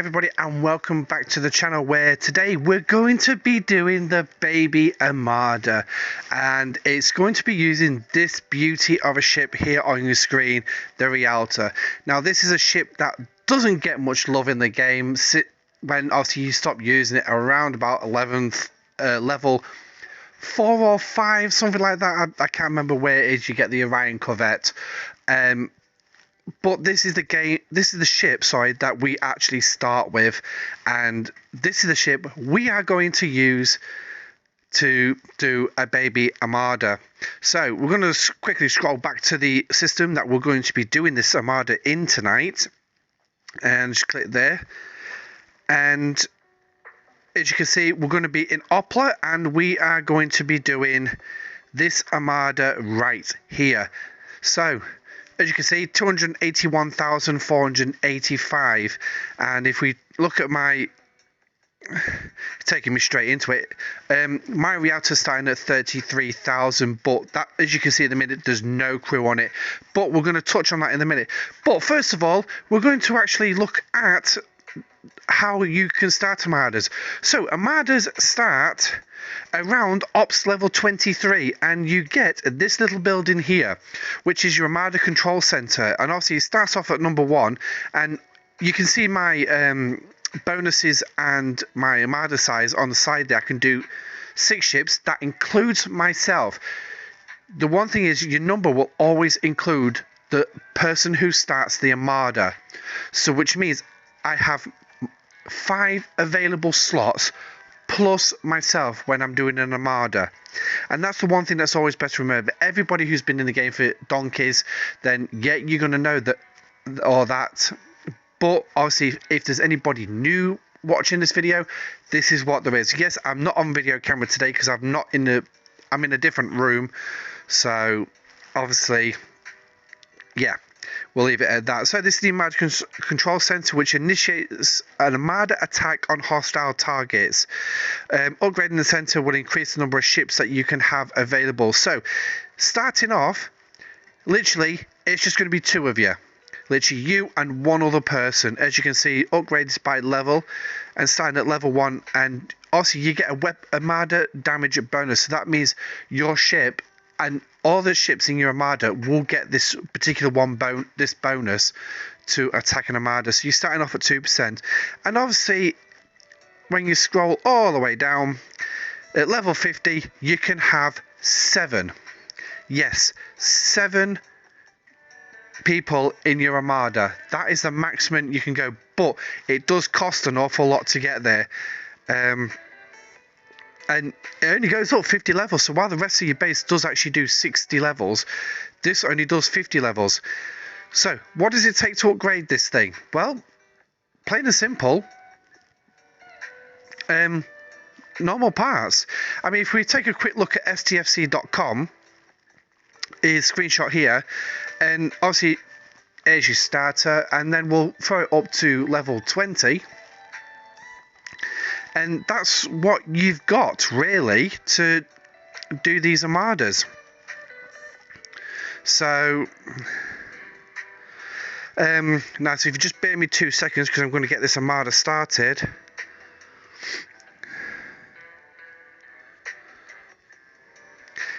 everybody, and welcome back to the channel, where today we're going to be doing the baby Armada, and it's going to be using this beauty of a ship here on your screen, the Realta. Now this is a ship that doesn't get much love in the game when obviously you stop using it around about 11th level 4 or 5, something like that. I can't remember where it is you get the Orion Corvette. But this is the ship, sorry, that we actually start with, and this is the ship we are going to use to do a baby Armada. So we're going to quickly scroll back to the system that we're going to be doing this Armada in tonight, and just click there. And as you can see, we're going to be in Opera, and we are going to be doing this Armada right here. So as you can see, 281,485, and if we look at my, taking me straight into it, my Realta starting at 33,000, but that, as you can see at the minute, there's no crew on it, but we're going to touch on that in a minute. But first of all, we're going to actually look at how you can start Armadas. So Armadas start around Ops level 23, and you get this little building here, which is your Armada control center, and obviously it starts off at number 1, and you can see my bonuses and my Armada size on the side there. I can do 6 ships, that includes myself. The one thing is, your number will always include the person who starts the Armada, so which means I have 5 available slots plus myself when I'm doing an Armada. And that's the one thing that's always best to remember. Everybody who's been in the game for donkeys, then yeah, you're going to know that or that. But obviously, if there's anybody new watching this video, this is what there is. Yes, I'm not on video camera today because I'm in a different room. So obviously, yeah, we'll leave it at that. So this is the Armada Control Center, which initiates an Armada attack on hostile targets. Upgrading the center will increase the number of ships that you can have available. So starting off, literally, it's just going to be 2 of you. Literally you and 1 other person. As you can see, upgrades by level, and starting at level 1. And also you get a Armada damage bonus. So that means your ship and all the ships in your Armada will get this particular this bonus to attack an Armada. So you're starting off at 2%. And obviously, when you scroll all the way down, at level 50, you can have 7. Yes, 7 people in your Armada. That is the maximum you can go. But it does cost an awful lot to get there. And it only goes up 50 levels, so while the rest of your base does actually do 60 levels, this only does 50 levels. So what does it take to upgrade this thing? Well, plain and simple, normal parts. I mean, if we take a quick look at stfc.com, is screenshot here, and obviously here's your starter, and then we'll throw it up to level 20. And that's what you've got, really, to do these Armadas. So, now, so if you just bear me 2 seconds, because I'm going to get this Armada started.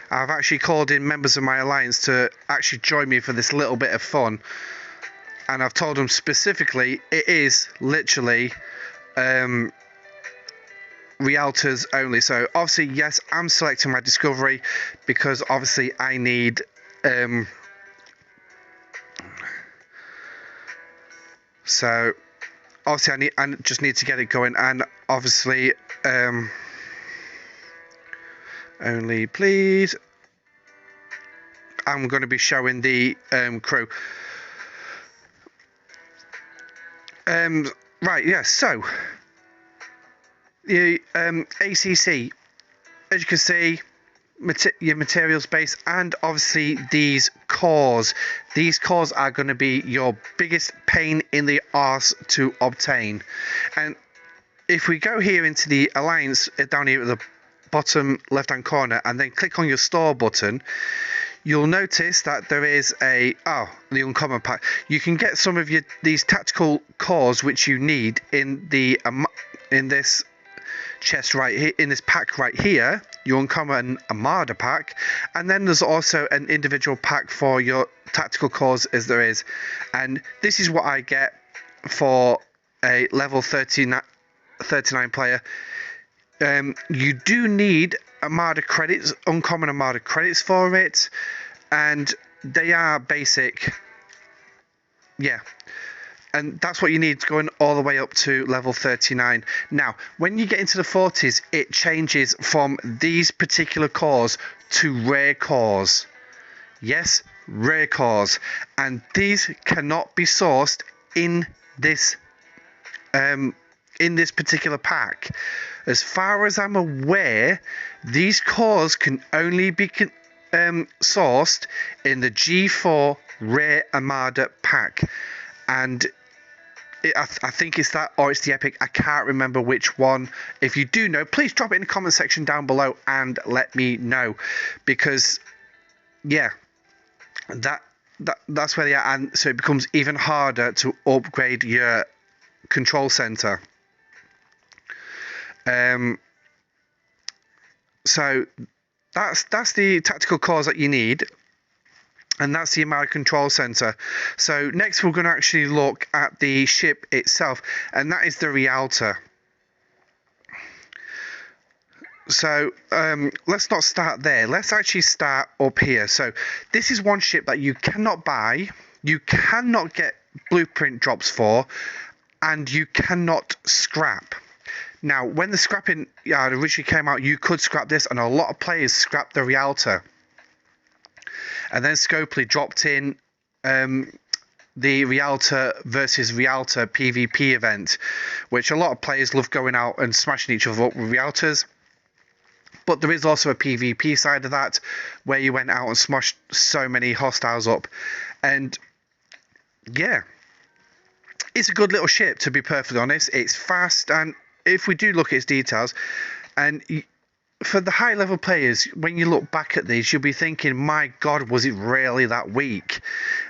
I've actually called in members of my alliance to actually join me for this little bit of fun. And I've told them specifically, it is literally Realtors only. So obviously, yes, I'm selecting my discovery because obviously I need so obviously I just need to get it going, and obviously only please, I'm going to be showing the crew. Right, yes, so the ACC, as you can see, your materials base, and obviously these cores. These cores are going to be your biggest pain in the arse to obtain. And if we go here into the alliance down here at the bottom left hand corner, and then click on your store button, you'll notice that there is the uncommon pack. You can get some of these tactical cores which you need in this chest right here, in this pack right here, your uncommon Armada pack, and then there's also an individual pack for your tactical cores as there is, and this is what I get for a level 39 player. You do need Armada credits, uncommon Armada credits for it, and they are basic. Yeah. And that's what you need going all the way up to level 39. Now, when you get into the 40s, it changes from these particular cores to rare cores. Yes, rare cores. And these cannot be sourced in this particular pack. As far as I'm aware, these cores can only be sourced in the G4 Rare Armada pack. And I think it's that, or it's the epic. I can't remember which one. If you do know, please drop it in the comment section down below and let me know, because yeah, that's where they are, and so it becomes even harder to upgrade your control center. So that's the tactical cores that you need. And that's the Armada Control Center. So next we're going to actually look at the ship itself, and that is the Realta. So let's not start there. Let's actually start up here. So this is one ship that you cannot buy, you cannot get blueprint drops for, and you cannot scrap. Now, when the scrapping yard originally came out, you could scrap this, and a lot of players scrapped the Realta. And then Scopely dropped in the Realta versus Realta PvP event, which a lot of players love going out and smashing each other up with Realtas. But there is also a PvP side of that, where you went out and smashed so many hostiles up. And yeah, it's a good little ship, to be perfectly honest. It's fast, and if we do look at its details, and for the high level players, when you look back at these, you'll be thinking, my God, was it really that weak?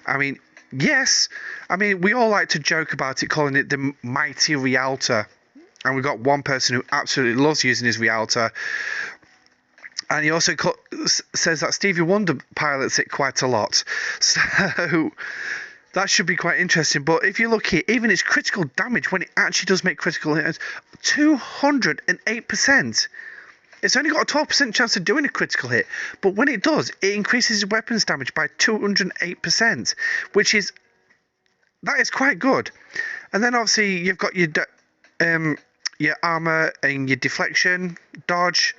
I mean, yes. I mean, we all like to joke about it, calling it the mighty Realta. And we've got one person who absolutely loves using his Realta. And he also says that Stevie Wonder pilots it quite a lot. So that should be quite interesting. But if you look here, even its critical damage, when it actually does make critical hits, 208%. It's only got a 12% chance of doing a critical hit, but when it does, it increases your weapons damage by 208%, that is quite good. And then obviously you've got your armor and your deflection, dodge,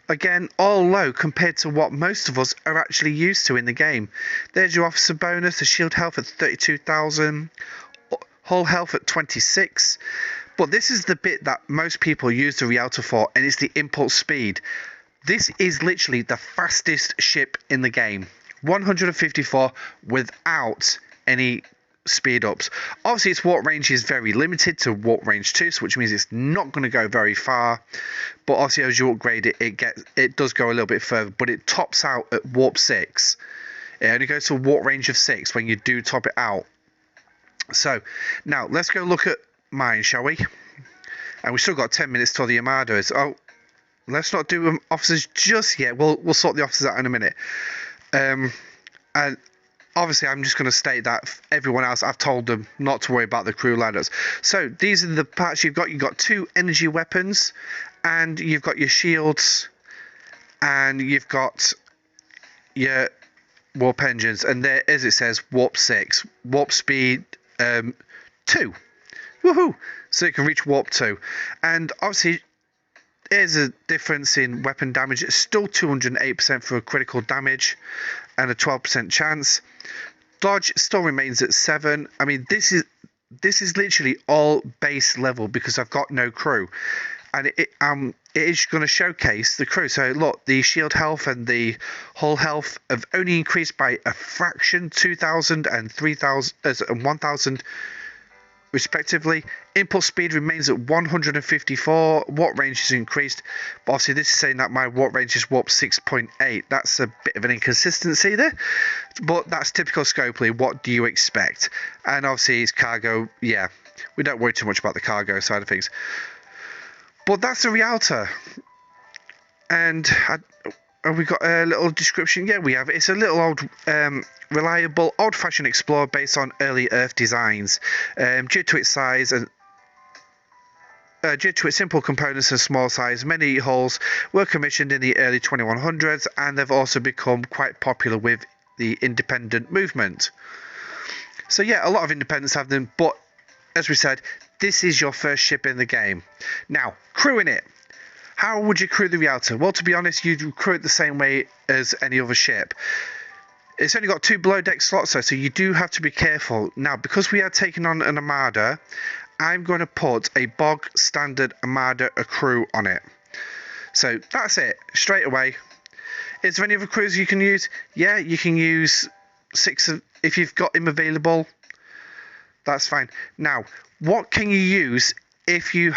again all low compared to what most of us are actually used to in the game. There's your officer bonus, the shield health at 32,000, hull health at 26. But this is the bit that most people use the Realta for, and it's the impulse speed. This is literally the fastest ship in the game. 154 without any speed ups. Obviously, its warp range is very limited to warp range 2, so which means it's not going to go very far. But obviously, as you upgrade it, it does go a little bit further. But it tops out at warp 6. It only goes to a warp range of 6 when you do top it out. So now let's go look at mine, shall we? And we've still got 10 minutes till the Armada is. Oh, let's not do officers just yet. We'll sort the officers out in a minute. And obviously, I'm just going to state that everyone else, I've told them not to worry about the crew ladders. So these are the parts you've got. You've got 2 energy weapons, and you've got your shields, and you've got your warp engines. And there, as it says, warp 6, warp speed 2. Woohoo! So it can reach warp 2. And obviously, there's a difference in weapon damage. It's still 208% for a critical damage and a 12% chance. Dodge still remains at 7. I mean, this is literally all base level because I've got no crew. And it is going to showcase the crew. So look, the shield health and the hull health have only increased by a fraction, 2,000 and 3,000 and 1,000 respectively. Input speed remains at 154. Warp range is increased, but obviously this is saying that my warp range is warp 6.8. That's a bit of an inconsistency there, but that's typical Scopely. What do you expect? And obviously it's cargo. Yeah, we don't worry too much about the cargo side of things, but that's the Realta. And have we got a little description? Yeah, we have. It's a little old, reliable, old-fashioned explorer based on early Earth designs. Due to its size and due to its simple components and small size, many hulls were commissioned in the early 2100s, and they've also become quite popular with the independent movement. So yeah, a lot of independents have them, but as we said, this is your first ship in the game. Now, crewing it. How would you crew the Realta? Well, to be honest, you'd crew it the same way as any other ship. It's only got 2 below deck slots though, so you do have to be careful. Now, because we are taking on an Armada, I'm going to put a bog standard Armada crew on it. So that's it, straight away. Is there any other crews you can use? Yeah, you can use 6 if you've got him available. That's fine. Now, what can you use if you're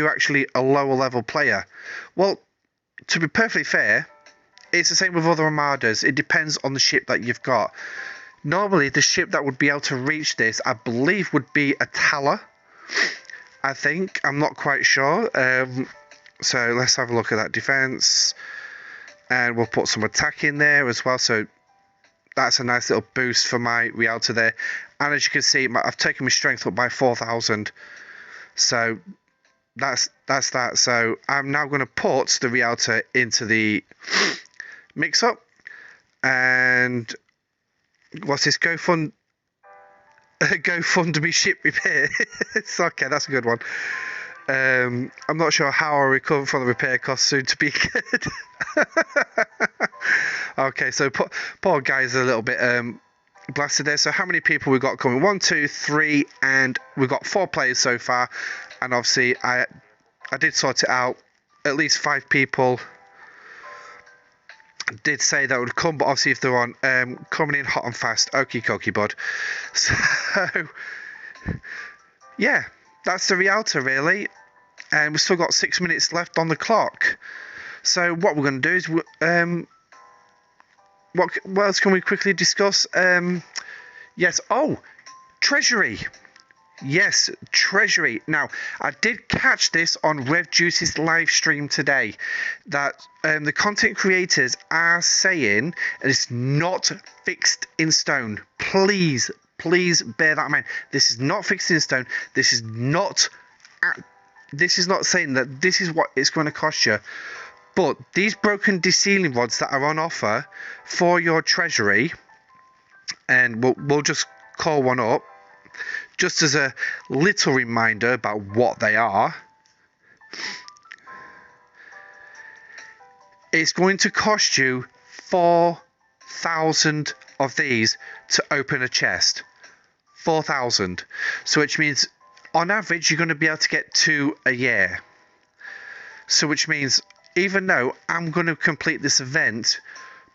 actually a lower level player? Well, to be perfectly fair, it's the same with other Armadas. It depends on the ship that you've got. Normally, the ship that would be able to reach this, I believe, would be a Taller. I think. I'm not quite sure. So let's have a look at that defense. And we'll put some attack in there as well. So that's a nice little boost for my Realta there. And as you can see, I've taken my strength up by 4,000. So that's that. So I'm now going to put the Realta into the mix-up. And what's this? GoFundMe ship repair. It's okay, that's a good one. I'm not sure how I'll recover from the repair costs soon to be good. Okay, so poor guy's a little bit blasted there. So how many people we've got coming? 1, 2, 3, and we've got 4 players so far. And obviously I did sort it out. At least 5 people did say that would come, but obviously if they're on coming in hot and fast, okie dokie bud. So yeah, that's the Realta really, and we've still got 6 minutes left on the clock. So what we're going to do is what else can we quickly discuss? Yes, treasury. Yes, treasury. Now, I did catch this on Rev Juice's live stream today, that the content creators are saying it's not fixed in stone. Please bear that in mind. This is not fixed in stone. This is not saying that this is what it's going to cost you. But these broken de-sealing rods that are on offer for your treasury, and we'll just call one up, just as a little reminder about what they are. It's going to cost you 4,000 of these to open a chest. 4,000. So which means on average you're going to be able to get 2 a year. So which means even though I'm going to complete this event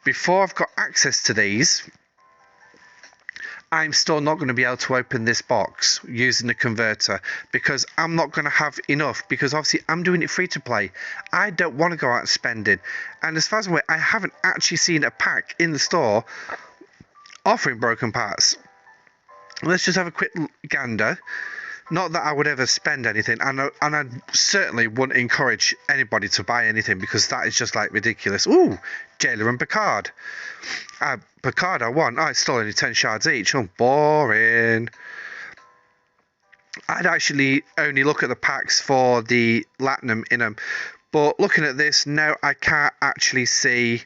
before I've got access to these, I'm still not going to be able to open this box using the converter, because I'm not going to have enough, because obviously I'm doing it free to play. I don't want to go out spending, and as far as I'm aware, I haven't actually seen a pack in the store offering broken parts. Let's just have a quick gander. Not that I would ever spend anything, and I certainly wouldn't encourage anybody to buy anything, because that is just like ridiculous. Ooh, Jailer and Picard. Picard I want. Oh, it's still only 10 shards each. Oh, boring. I'd actually only look at the packs for the Latinum in them. But looking at this, no, I can't actually see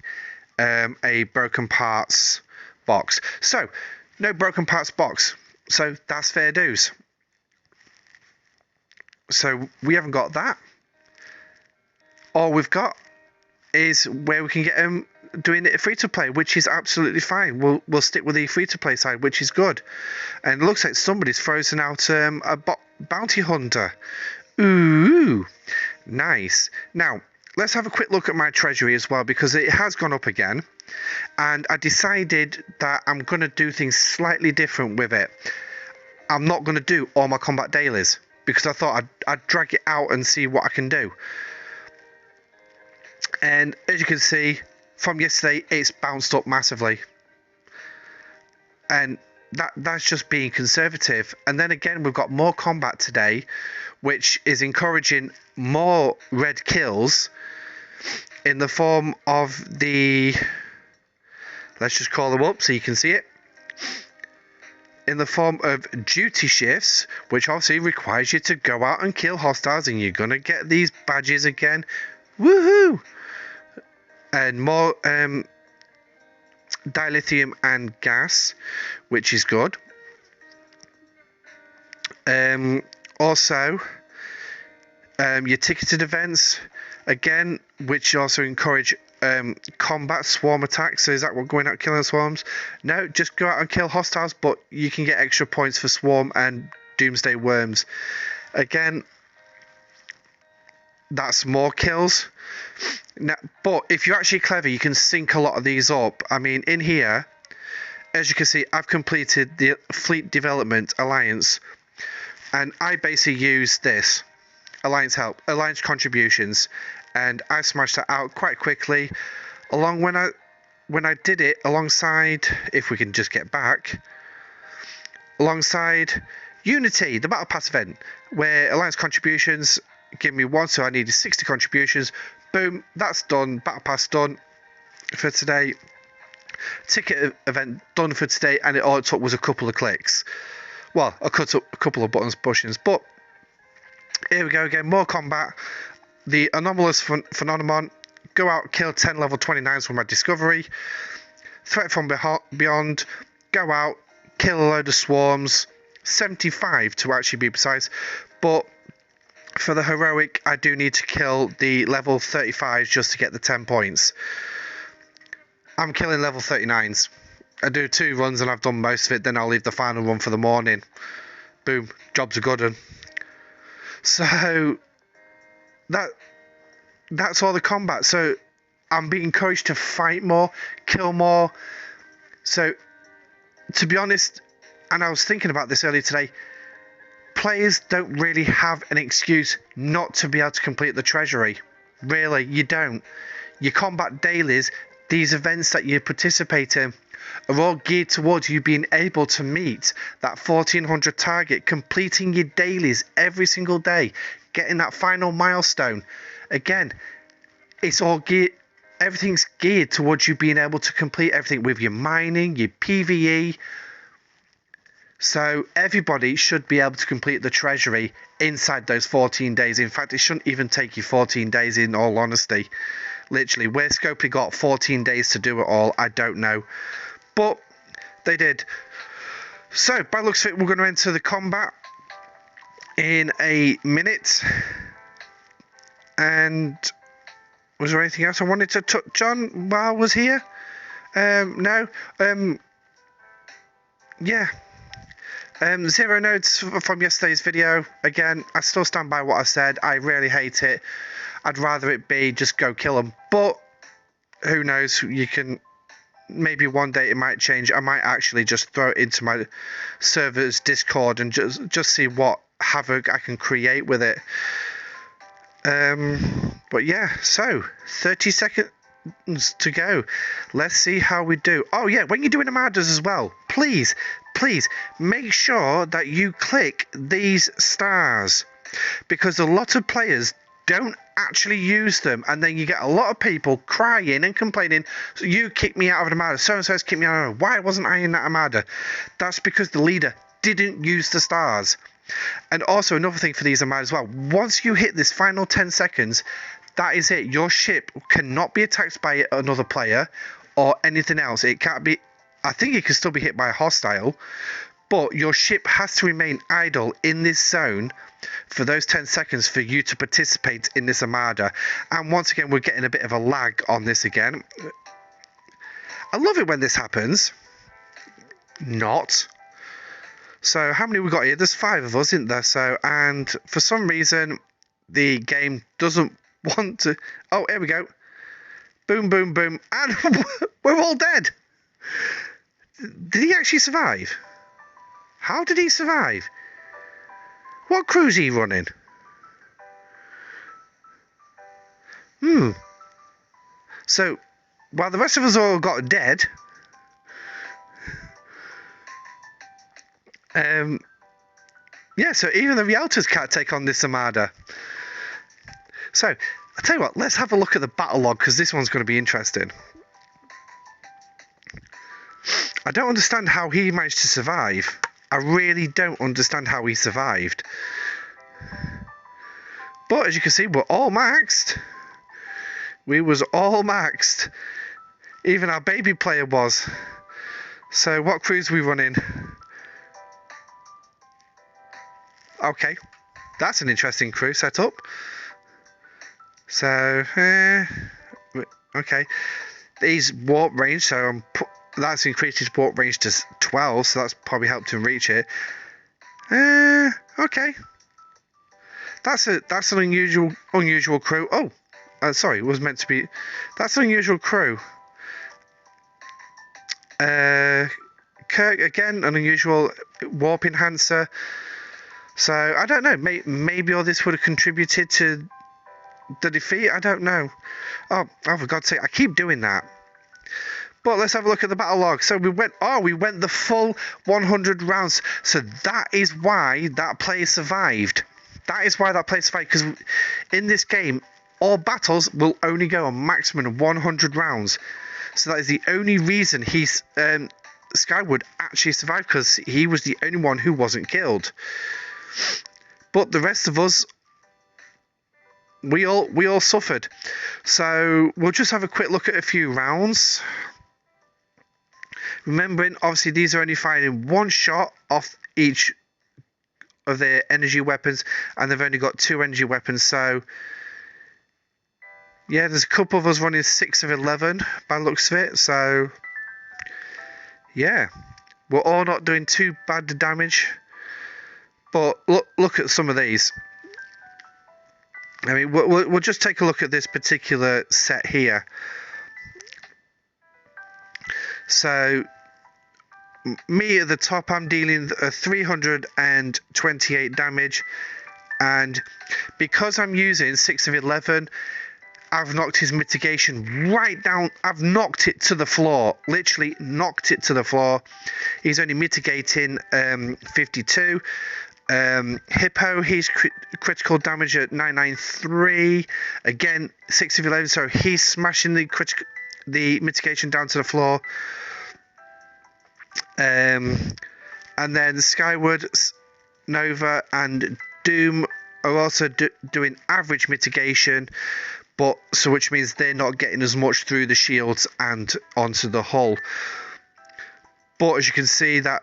a broken parts box. So, no broken parts box. So, that's fair dues. So we haven't got that. All we've got is where we can get them doing it free to play, which is absolutely fine. We'll stick with the free to play side, which is good. And it looks like somebody's frozen out a bounty hunter. Ooh, nice. Now let's have a quick look at my treasury as well, because it has gone up again, and I decided that I'm going to do things slightly different with it. I'm not going to do all my combat dailies because I thought I'd drag it out and see what I can do. And as you can see from yesterday, it's bounced up massively. And that's just being conservative. And then again, we've got more combat today, which is encouraging more red kills in the form of the, let's just call them up so you can see it, in the form of duty shifts, which obviously requires you to go out and kill hostiles, and you're gonna get these badges again. Woohoo! And more dilithium and gas, which is good. Also, your ticketed events, again, which also encourage combat swarm attacks. So is that what going out killing swarms? No, just go out and kill hostiles, but you can get extra points for swarm and doomsday worms. Again, that's more kills. Now, but if you're actually clever, you can sync a lot of these up. I mean, in here, as you can see, I've completed the Fleet Development Alliance, and I basically use this Alliance Help, Alliance Contributions, and I smashed that out quite quickly. Along when I did it alongside, if we can just get back, alongside Unity, the Battle Pass event, where Alliance Contributions give me 1, so I needed 60 contributions. Boom, that's done. Battle Pass done for today. Ticket event done for today, and all it took was a couple of clicks. Well, I cut up a couple of buttons pushings, but here we go again. More combat. The anomalous phenomenon. Go out, kill 10 level 29s with my discovery. Threat from beyond. Go out, kill a load of swarms. 75 to actually be precise, but for the heroic, I do need to kill the level 35s just to get the 10 points. I'm killing level 39s. I do 2 runs and I've done most of it, then I'll leave the final run for the morning. Boom, job's a good one. So, that's all the combat. So, I'm being encouraged to fight more, kill more. So, to be honest, and I was thinking about this earlier today, players don't really have an excuse not to be able to complete the treasury. Really, you don't. Your combat dailies, these events that you participate in, are all geared towards you being able to meet that 1400 target, completing your dailies every single day, getting that final milestone. Again, it's all geared, everything's geared towards you being able to complete everything with your mining, your PvE. So everybody should be able to complete the treasury inside those 14 days. In fact, it shouldn't even take you 14 days in all honesty. Literally, where Scopely got 14 days to do it all, I don't know. But they did. So, by the looks of it, we're going to enter the combat in a minute. And was there anything else I wanted to touch on while I was here? No. Yeah. 0 notes from yesterday's video. Again, I still stand by what I said. I really hate it. I'd rather it be just go kill them. But who knows? You can, maybe one day it might change. I might actually just throw it into my server's Discord and just see what havoc I can create with it. But yeah, so 30 seconds to go. Let's see how we do. Oh yeah, when you're doing Armadas as well, please make sure that you click these stars, because a lot of players don't actually use them, and then you get a lot of people crying and complaining, so you kicked me out of an Armada, so and so's kicked me out of an Armada. Why wasn't I in that Armada? That's because the leader didn't use the stars. And also another thing for these Armadas as well, once you hit this final 10 seconds, that is it. Your ship cannot be attacked by another player or anything else. It can't be, I think it can still be hit by a hostile, but your ship has to remain idle in this zone for those 10 seconds for you to participate in this Armada. And once again, we're getting a bit of a lag on this again. I love it when this happens. Not. So how many we got here? There's 5 of us, isn't there? So, and for some reason, the game doesn't want to. Oh, here we go. Boom, boom, boom, and we're all dead. Did he actually survive? How did he survive? What crew's he running? So, while the rest of us all got dead, yeah, so even the Realtas can't take on this Armada. So, I'll tell you what, let's have a look at the battle log, because this one's going to be interesting. I don't understand how he managed to survive. I really don't understand how he survived. But as you can see, we're all maxed. We was all maxed. Even our baby player was. So what crews we running? Okay, that's an interesting crew setup. So, okay. He's warp range, so that's increased his warp range to 12, so that's probably helped him reach it. Okay. That's an unusual crew. Oh, sorry, it was meant to be. That's an unusual crew. Kirk again, an unusual warp enhancer. So I don't know. Maybe all this would have contributed to the defeat. I don't know. Oh, for God's sake! I keep doing that. But let's have a look at the battle log. So we went the full 100 rounds. So that is why that player survived. That is why that player survived. Because in this game, all battles will only go a maximum of 100 rounds. So that is the only reason Skyward actually survived, because he was the only one who wasn't killed. But the rest of us, we all suffered. So we'll just have a quick look at a few rounds. Remembering, obviously, these are only firing one shot off each of their energy weapons, and they've only got 2 energy weapons. So yeah, there's a couple of us running 6 of 11 by the looks of it. So yeah, we're all not doing too bad the damage. But look at some of these. I mean, we'll just take a look at this particular set here. So, me at the top, I'm dealing 328 damage. And because I'm using 6 of 11, I've knocked his mitigation right down. I've knocked it to the floor. Literally knocked it to the floor. He's only mitigating 52. Hippo, he's critical damage at 993. Again, 6 of 11, so he's smashing the mitigation down to the floor. And then Skyward, Nova, and Doom are also doing average mitigation, which means they're not getting as much through the shields and onto the hull. But as you can see that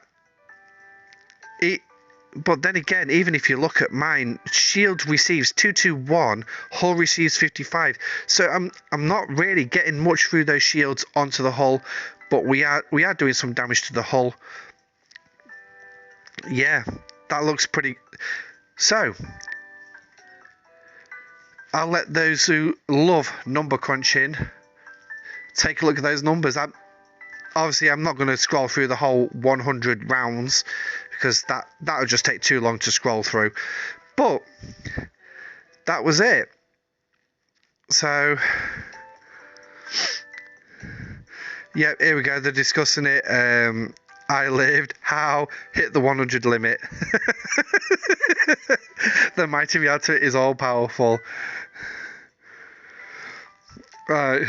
but then again, even if you look at mine, shield receives 221, hull receives 55. So I'm not really getting much through those shields onto the hull, but we are doing some damage to the hull. Yeah, that looks pretty. So I'll let those who love number crunching take a look at those numbers. Obviously, I'm not going to scroll through the whole 100 rounds, because that would just take too long to scroll through. But that was it. So yeah, here we go. They're discussing it. I lived. How? Hit the 100 limit. The mighty Realta is all powerful. Right.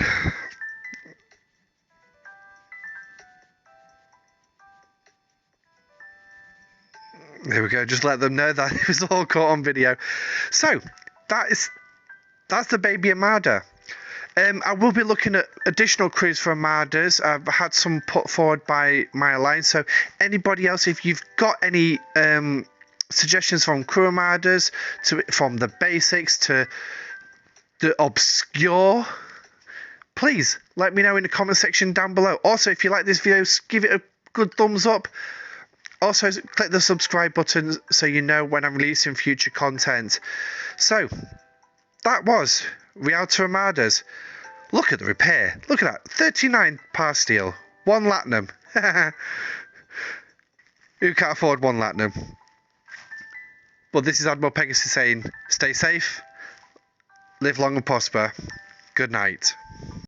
There we go. Just let them know that it was all caught on video. So that's the baby Armada. I will be looking at additional crews for Armadas. I've had some put forward by my alliance. So anybody else, if you've got any suggestions from crew Armadas, from the basics to the obscure, please let me know in the comment section down below. Also, if you like this video, give it a good thumbs up. Also, click the subscribe button so you know when I'm releasing future content. So, that was Realta Armadas. Look at the repair. Look at that. 39 power steel. 1 latinum. Who can't afford one Latinum? But this is Admiral Pegasus saying, stay safe, live long and prosper. Good night.